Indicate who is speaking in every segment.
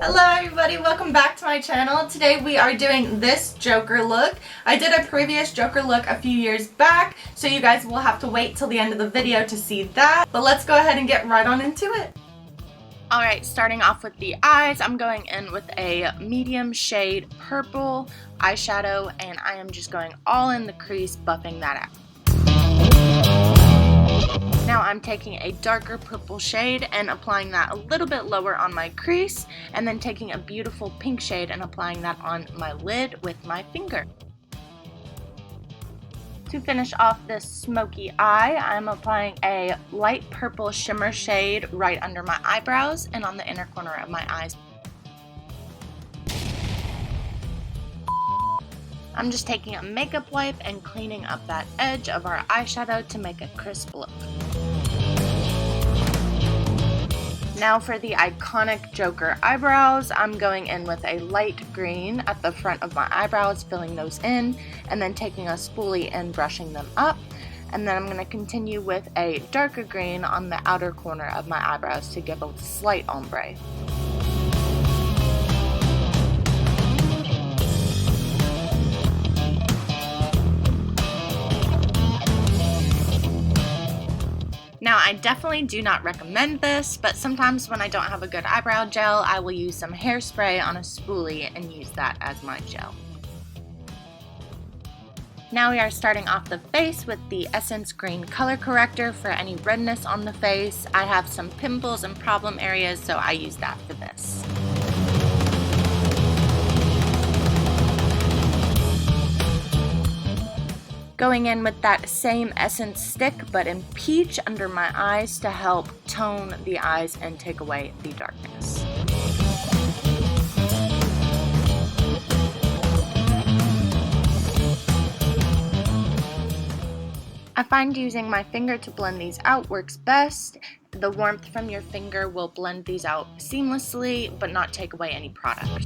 Speaker 1: Hello everybody, welcome back to my channel. Today we are doing this Joker look. I did a previous Joker look a few years back, so you guys will have to wait till the end of the video to see that. But let's go ahead and get right on into it. Alright, starting off with the eyes, I'm going in with a medium shade purple eyeshadow, and I am just going all in the crease, buffing that out. Now I'm taking a darker purple shade and applying that a little bit lower on my crease, and then taking a beautiful pink shade and applying that on my lid with my finger. To finish off this smoky eye, I'm applying a light purple shimmer shade right under my eyebrows and on the inner corner of my eyes. I'm just taking a makeup wipe and cleaning up that edge of our eyeshadow to make a crisp look. Now for the iconic Joker eyebrows, I'm going in with a light green at the front of my eyebrows, filling those in, and then taking a spoolie and brushing them up. And then I'm going to continue with a darker green on the outer corner of my eyebrows to give a slight ombre. Now, I definitely do not recommend this, but sometimes when I don't have a good eyebrow gel, I will use some hairspray on a spoolie and use that as my gel. Now we are starting off the face with the Essence Green Color Corrector for any redness on the face. I have some pimples and problem areas, so I use that for this. Going in with that same Essence stick but in peach under my eyes to help tone the eyes and take away the darkness. I find using my finger to blend these out works best. The warmth from your finger will blend these out seamlessly but not take away any product.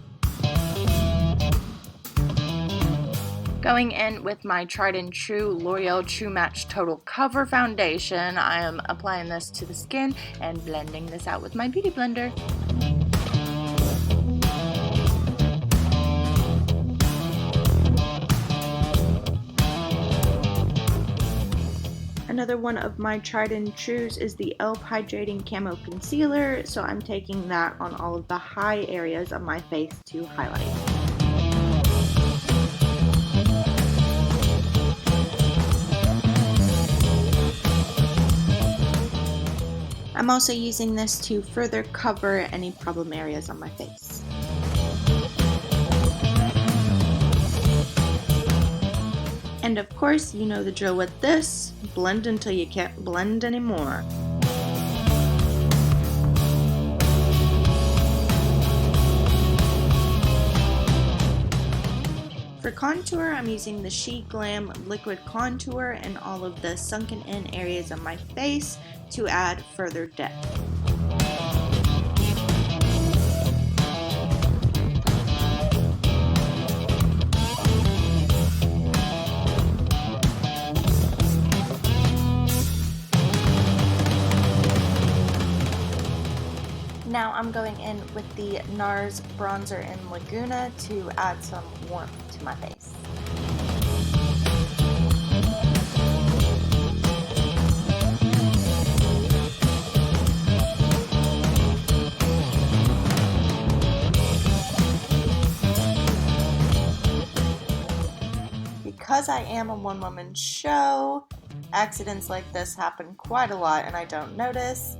Speaker 1: Going in with my tried and true L'Oreal True Match Total Cover Foundation, I am applying this to the skin and blending this out with my beauty blender. Another one of my tried and trues is the e.l.f. Hydrating Camo Concealer, so I'm taking that on all of the high areas of my face to highlight. I'm also using this to further cover any problem areas on my face. And of course, you know the drill with this, blend until you can't blend anymore. For contour, I'm using the Glam Liquid Contour in all of the sunken in areas of my face to add further depth. Now I'm going in with the NARS bronzer in Laguna to add some warmth to my face. Because I am a one-woman show, accidents like this happen quite a lot and I don't notice.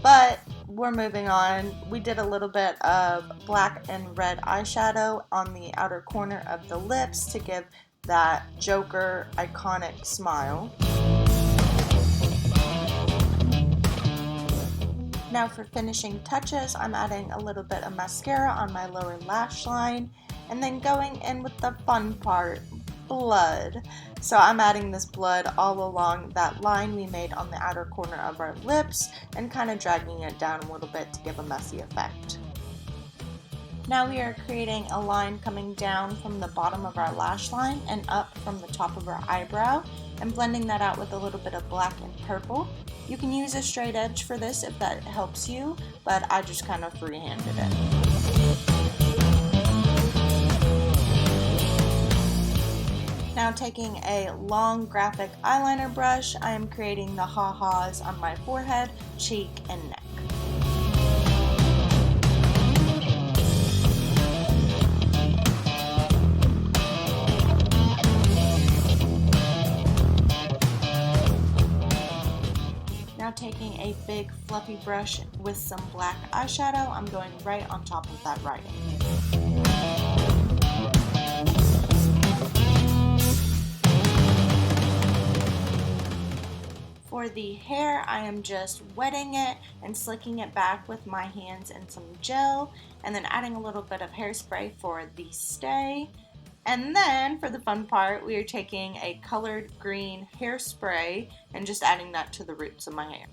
Speaker 1: But we're moving on. We did a little bit of black and red eyeshadow on the outer corner of the lips to give that Joker iconic smile. Now for finishing touches, I'm adding a little bit of mascara on my lower lash line and then going in with the fun part, blood. So I'm adding this blood all along that line we made on the outer corner of our lips and kind of dragging it down a little bit to give a messy effect. Now we are creating a line coming down from the bottom of our lash line and up from the top of our eyebrow and blending that out with a little bit of black and purple. You can use a straight edge for this if that helps you, but I just kind of freehanded it. Now taking a long graphic eyeliner brush, I am creating the ha-has on my forehead, cheek, and neck. Now taking a big fluffy brush with some black eyeshadow, I'm going right on top of that writing. For the hair, I am just wetting it and slicking it back with my hands in some gel, and then adding a little bit of hairspray for the stay. And then for the fun part, we are taking a colored green hairspray and just adding that to the roots of my hair.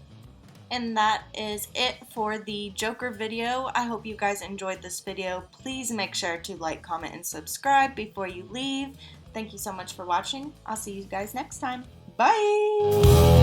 Speaker 1: And that is it for the Joker video. I hope you guys enjoyed this video. Please make sure to like, comment, and subscribe before you leave. Thank you so much for watching. I'll see you guys next time. Bye!